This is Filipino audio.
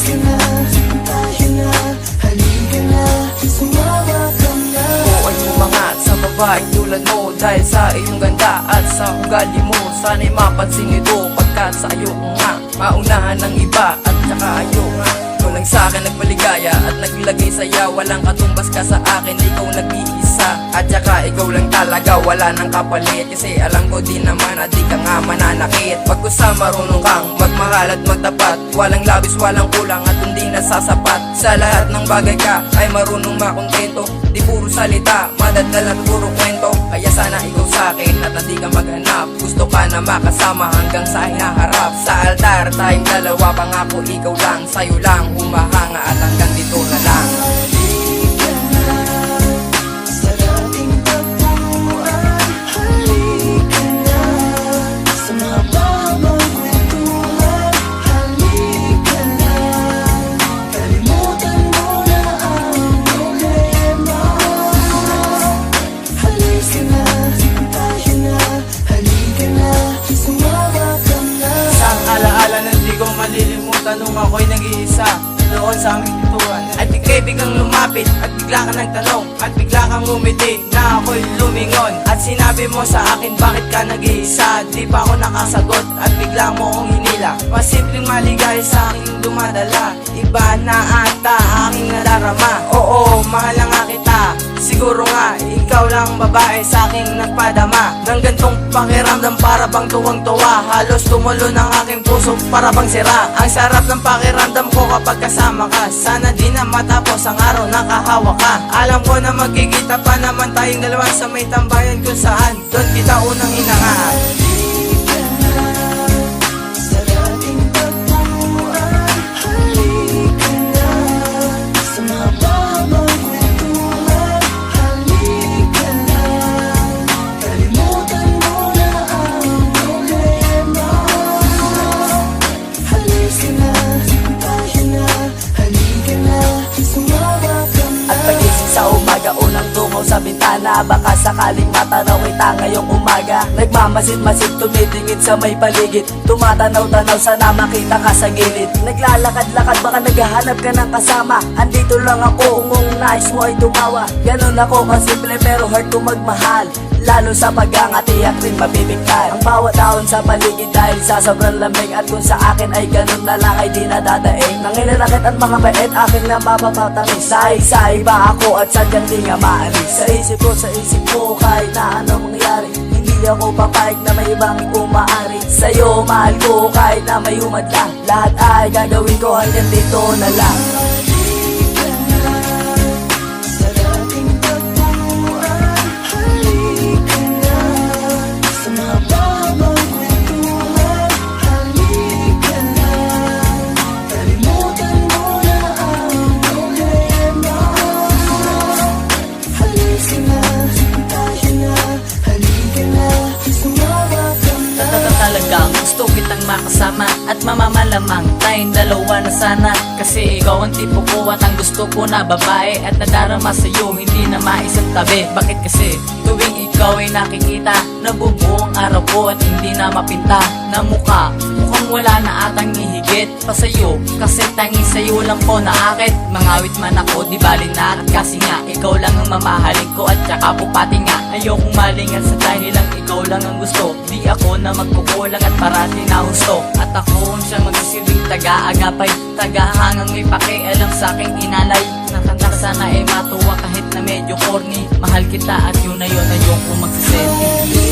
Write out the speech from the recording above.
Halika na, tayo na, halika na, sumama ka na. Ako ay umangat sa babae tulad mo, dahil sa iyong ganda at sa ugali mo. Sana'y mapansin ito pagkat sa iyo nga maunahan ng iba at saka ayo nga. Ikaw lang sa'kin nagpaligaya at naglagay saya. Walang katumbas ka sa akin, ikaw nag-iisa. At saka ikaw lang talaga, wala nang kapalit. Kasi alam ko din naman na di ka nga mananakit. Pag sa marunong kang magmahal at magtapat, walang labis, walang kulang at hindi nasasapat. Sa lahat ng bagay ka ay marunong makontento. Di puro salita, madadala at puro kwento. Kaya sana ikaw sa'kin at hindi ka maghanap. Gusto ka na makasama hanggang sa hinaharap. Sa altar tayong dalawa, pangako ikaw lang. Sa'yo lang humahanga at hanggang dito na lang. Halika na, sa dating pagtungkuan. Halika na, sa mahabang kwentuhan. Halika na, kalimutan mo na ang problema. Halika na, tayo na, halika na, sumama ka na. Isang alaala na di ko malilimutan nung ako'y nag-iisa doon sa aming pintuan. At ika'y biglang lumapit at bigla ka nagtanong at bigla kang ngumiti na ako'y lumingon. At sinabi mo sa akin bakit ka nag-iisa. Di pa ako nakasagot at bigla mo akong hinila. Masimpleng maligaya sa aking dumadala. Iba na ata aking nadarama. Oo, mahal na nga kita. Siguro nga, ikaw lang babae sa aking nagpadama. Nang gantong pakiramdam para bang tuwang-tuwa. Halos tumulo ng aking puso para bang sira. Ang sarap ng pakiramdam ko kapag kasama ka. Sana di na matapos ang araw na kahawa ka. Alam ko na magkikita pa naman tayong dalawa sa may tambayan kung saan doon kita unang hinangaan. Halika na, sa dating pagtungkuan. Halika na, sa mahabang kwentuhan. Halika na, kalimutan mo na ang problema. Halika na, tayo na, halika na, sumama ka na. At pagising sa umaga, unang tungaw sa bintana. Baka sakaling matanaw kita ngayong umaga. Nagmamasid-masid, tumitingin sa may paligid. Tumatanaw-tanaw, sana makita ka sa gilid. Naglalakad-lakad, baka naghahanap ka ng kasama. Andito lang ako, kung nais mo ay tumawa. Ganon ako kasimple pero hard ko magmahal. Lalo sa pag-angati at rin mabibigtan. Ang bawat taon sa paligid dahil sa sobrang lamig. At kung sa akin ay ganun na lang ay di nadadaing. Nanginanakit at mga bait aking napapapatamis. Sahi-sahi ba ako at sadyang di nga maalis. Sa isip ko kahit na ano mangyari. Hindi ako papayag na may ibang umaari. Sa'yo mahal ko kahit na may humadlang. Lahat ay gagawin ko hanggang dito na lang. Halika na, sa dating pagtungkuan. Halika na, sa mahabang kwentuhan. Halika na, kalimutan mo na ang problema. Halika na, tayo na, halika na, sumama ka na. Talagang gusto kitang makasama at mamamalamang tayong dalawa na sana. Kasi ikaw ang tipo ko at ang gusto ko na babae. At nadarama sa'yo, hindi na maisang tabi. Bakit kasi tuwing ikaw ay nakikita, nabubuo ang araw ko at hindi na mapinta na mukha. Mukhang wala na atang ihigit pa sa'yo. Kasi tangi sa'yo lang po naakit. Mangawit man ako, di bali na. At kasi nga, ikaw lang ang mamahalin ko. At saka po pati nga, ayokong malingan sa dahil lang ikaw lang ang gusto. Di ako na magkukulang at parati na husto. At ako ang siya magsisilbing taga-agapay, tagahangang may pakialam sa aking inalay. Nakanta sana ay matuwa kahit na medyo corny. Mahal kita at yun na yun, ayokong magsisenti.